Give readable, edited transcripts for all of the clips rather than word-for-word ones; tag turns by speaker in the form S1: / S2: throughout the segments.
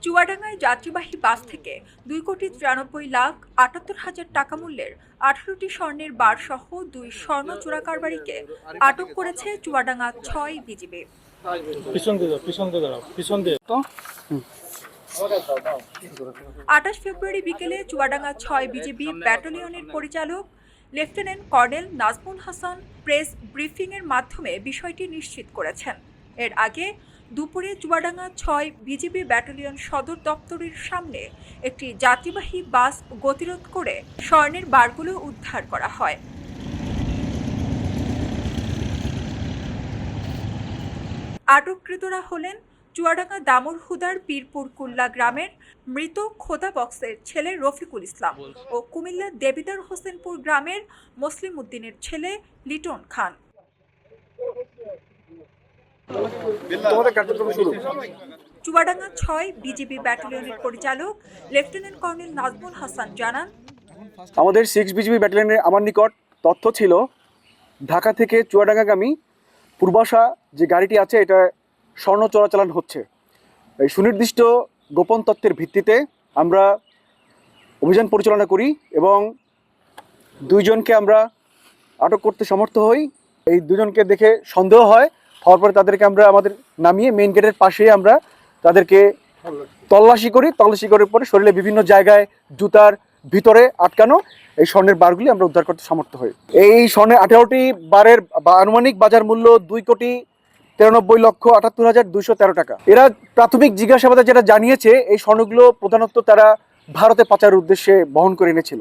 S1: চুয়াডাঙ্গায় যাত্রীবাহী বাস থেকে 2,93,78,000 টাকা মূল্যের 18টি স্বর্ণের বার সহ 2 স্বর্ণ চোরা কারবারিকে আটক করেছে চুয়াডাঙ্গা 6 বিজিবি। 28 ফেব্রুয়ারি বিকেলে চুয়াডাঙ্গা 6 বিজিবি ব্যাটালিয়নের পরিচালক lieutenant colonel Nazmul Hasan press ব্রিফিংয়ের মাধ্যমে বিষয়টি নিশ্চিত করেছেন। এর আগে দুপুরে চুয়াডাঙ্গা 6 বিজিবি ব্যাটালিয়ন সদর দপ্তরের সামনে একটি যাত্রীবাহী বাস গতিরোধ করে স্বর্ণের বারগুলো উদ্ধার করা হয়। আটককৃতরা হলেন চুয়াডাঙ্গা দামুরহুদার পীরপুর কুল্লা গ্রামের মৃত খোদা বক্সের ছেলে রফিকুল ইসলাম ও কুমিল্লার দেবিদার হোসেনপুর গ্রামের মুসলিম উদ্দিনের ছেলে লিটন খান। চুয়াডাঙ্গা 6 বিজিবি ব্যাটালিয়নের পরিচালক লেফটেন্যান্ট কর্নেল নাজমুল হাসান জানান,
S2: আমাদের 6 বিজিবি ব্যাটালিয়নের আমার নিকট তথ্য ছিল ঢাকা থেকে চুয়াডাঙ্গাগামী পূর্বাশা যে গাড়িটি আছে এটা স্বর্ণ চোরাচালান হচ্ছে। এই সুনির্দিষ্ট গোপন তথ্যের ভিত্তিতে আমরা অভিযান পরিচালনা করি এবং 2 জনকে আমরা আটক করতে সমর্থ হই। এই 2 জনকে দেখে সন্দেহ হয়, হওয়ার পরে তাদেরকে আমরা আমাদের নামিয়ে মেইন গেটের পাশেই আমরা তাদেরকে তল্লাশি করার পরে শরীরে বিভিন্ন জায়গায় জুতার ভিতরে আটকানো এই স্বর্ণের বারগুলি আমরা উদ্ধার করতে সমর্থ হই। এই স্বর্ণের 18টি বারের আনুমানিক বাজার মূল্য 2,93,78,213 টাকা। এরা প্রাথমিক জিজ্ঞাসাবাদে যেটা জানিয়েছে এই স্বর্ণগুলো প্রধানত তারা ভারতে পাচারের উদ্দেশ্যে বহন করে এনেছিল।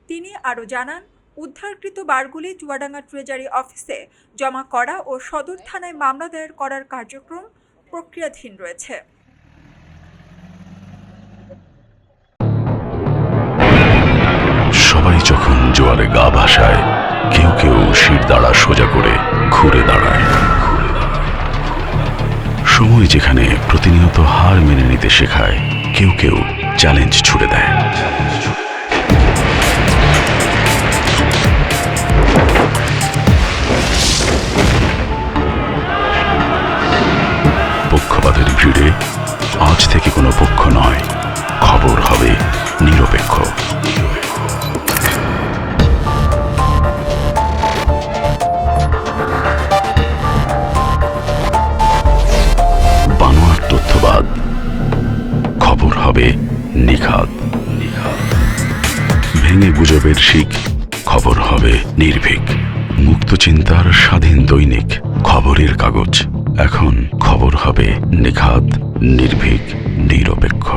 S1: তিনি আরও জানান, উদ্ধারকৃত বারগুলি চুয়াডাঙ্গা ট্রেজারি অফিসে জমা করা ও সদর থানায় মামলা দায়ের করার কার্যক্রম প্রক্রিয়াধীন রয়েছে।
S3: সবাই যখন জোয়ারে গা ভাসায়, কেউ কেউ শিরদাঁড়া সোজা করে ঘুরে দাঁড়ায়। সময় যেখানে প্রতিনিয়ত হার মেনে নিতে শেখায়, কেউ কেউ চ্যালেঞ্জ ছুড়ে দেয়। পক্ষপাতের ভিড়ে আজ থেকে কোনো পক্ষ নয়, খবর হবে নিরপেক্ষ। বানোয়ার তথ্যবাদ, খবর হবে নিখাত। ভেঙে গুজবের শিক, খবর হবে নির্ভীক। মুক্ত চিন্তার স্বাধীন দৈনিক খবরের কাগজ, এখন খবর হবে নিখাত, নির্ভীক, নিরপেক্ষ।